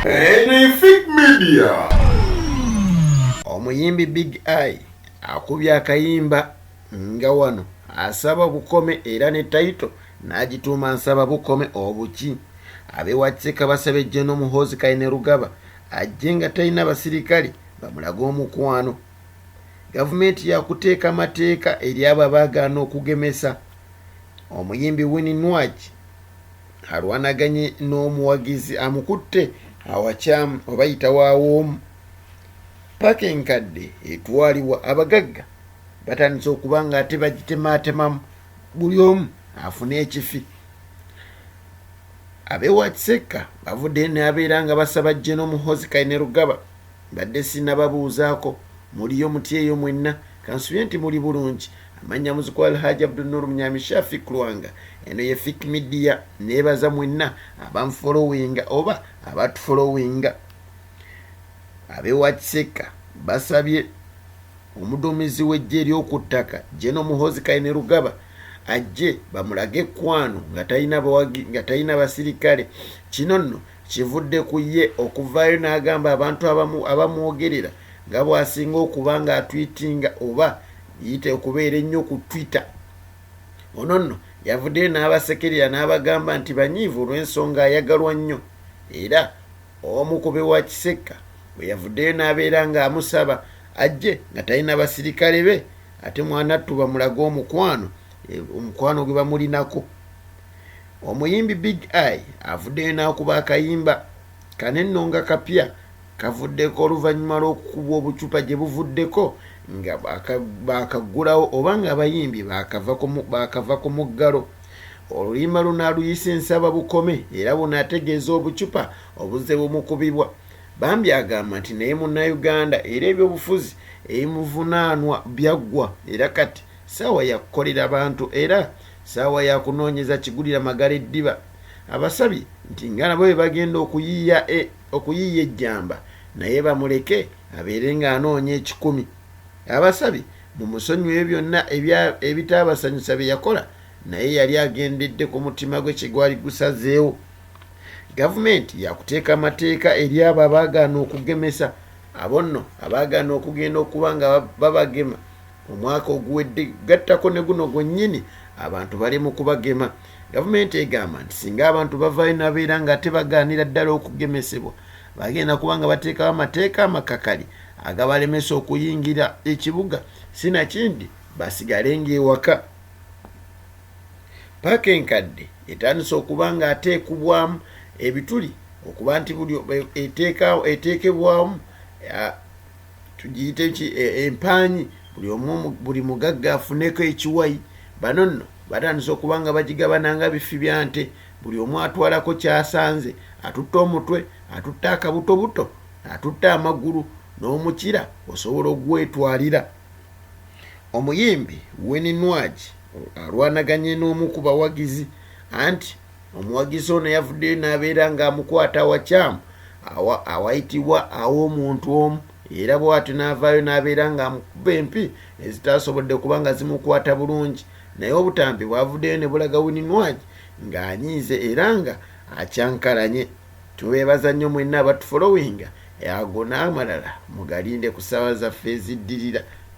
Fake media. Omuyimbi Big Eye akubya akayimba nga wano asaba bukome era ne taito n'agituuma nsaba bukome obuki. Abewa Kisekka basabye ajje Muhoozi Kainerugaba ajje nga talina basirikale bamulaga omukwano. Gavumenti yakuteeka amateeka eri abo abaagaana okugemesa. Omuyimbi Winnie Nwagi alwanaganye n'omuwagizi amukutte awakyamu oba yitawaawomu. Paka enkadde etwalibwa abagagga batandise okuba nga ate bagitemaatemamu buli omu afune ekifi. Abewa Kisekka bavudde n'abeera nga basaba ajje Muhoozi Kainerugaba badde sinnababuuzaako muliyo muti eyo mwenna kansubye nti muli bulungi. Amanya muziku Alhaji Abdul Munyami Shafi Kulwanga eno ye fake media nebaza mwenna abamfollowinga oba abatufollowinga. Abewa Kisekka basabye omuduumizi w'ejje ery'okuttaka Muhoozi Kainerugaba ajje bamulage ekwano nga talina basirikale. Kino nno kivudde ku ye okuvaayo n'agamba abantu abamwogerera nga bw'asinga okuba nga atwitinga oba yite okubeera ennyo ku Twitter. Ono nno yavuddeyo n'abasekerera n'abagamba nti banyiivu olw'ensonga ayagalwa nnyo, era omu ku Abewa Kisekka bwe yavuddeyo n'abeera ng'amusaba ajje nga talina basirikale be ate mwanattu bamulaga omukwano gwe bamulinako. Omuyimbi Big Eye avuddeyo n'akuba akayimba kanenno nga kapya kavuddeko oluvannyuma lw'okukuba obucupa gye buvuddeko nga baakaggulawo oba nga abayimbi baakava ku muggalo. Olulimba luno aluyisa ensaba bukome era bunaategeeza obucupa obuzze bumukubibwa. Bambi agamba nti naye Munnayuganda era ebyobufuzi ebimuvunaanwa byaggwa era kati saawa yakukolera bantu era saawa yakunoonyeza kigulira magala eddiba. Abasabye nti nga nabo bwe bagenda okuyiiya ejjamba naye bamuleke abeere ng'anoonya ekikumi. Abasabye mumusonyiwe byonna ebitaabasanyusa bye yakola naye yali agendedde ku mutima gwe kyegwali gusazeewo. Gavumenti yakuteeka amateeka eri abo abaagaana okugemesa. Abo nno abaagaana okugenda okuba nga babagema omwaka oguwedde gattako ne guno gwennyini abantu bali mu kubagema. Gavumenti egamba nti singa abantu bavaayo n'abeera nga ate bagaanira ddala okugemesebwa bagenda kuba nga bateekawo amateeka amakakali agabalemesa okuyingira ekibuga sinakindi basigale ng'ewaka. Paaka enkadde etandise okuba nga ateekubwamu ebituli okuba nti buli eteekebwamu tugiyite empaanyi buli mugagga afuneko ekiwayi. Bano nno batandise okuba nga bagigabananga bifi bya nte, buli omu atwalako kyasanze, atutta omutwe, atutta akabutobuto, atutta amagulu n'omukira osobola ogwetwalira. Omuyimbi Winnie Nwagi alwanaganye n'omu ku bawagizi anti omuwagizi ono yavuddeyo n'abeera ng'amukwata awakyamu awayitibwa aw'omuntu omu era bw'atyo n'avaayo n'abeera ng'amukuba empi ezitaasobodde kuba nga zimukwata bulungi. Naye obutambi bwavuddeyo ne bulaga Winnie Nwagi ng'anyiize era nga akyankalanye. Tubeebaza nnyo mwenna abatufollowinga ago n'amalala mugalinde ku ssaawa zaffe eziddirira.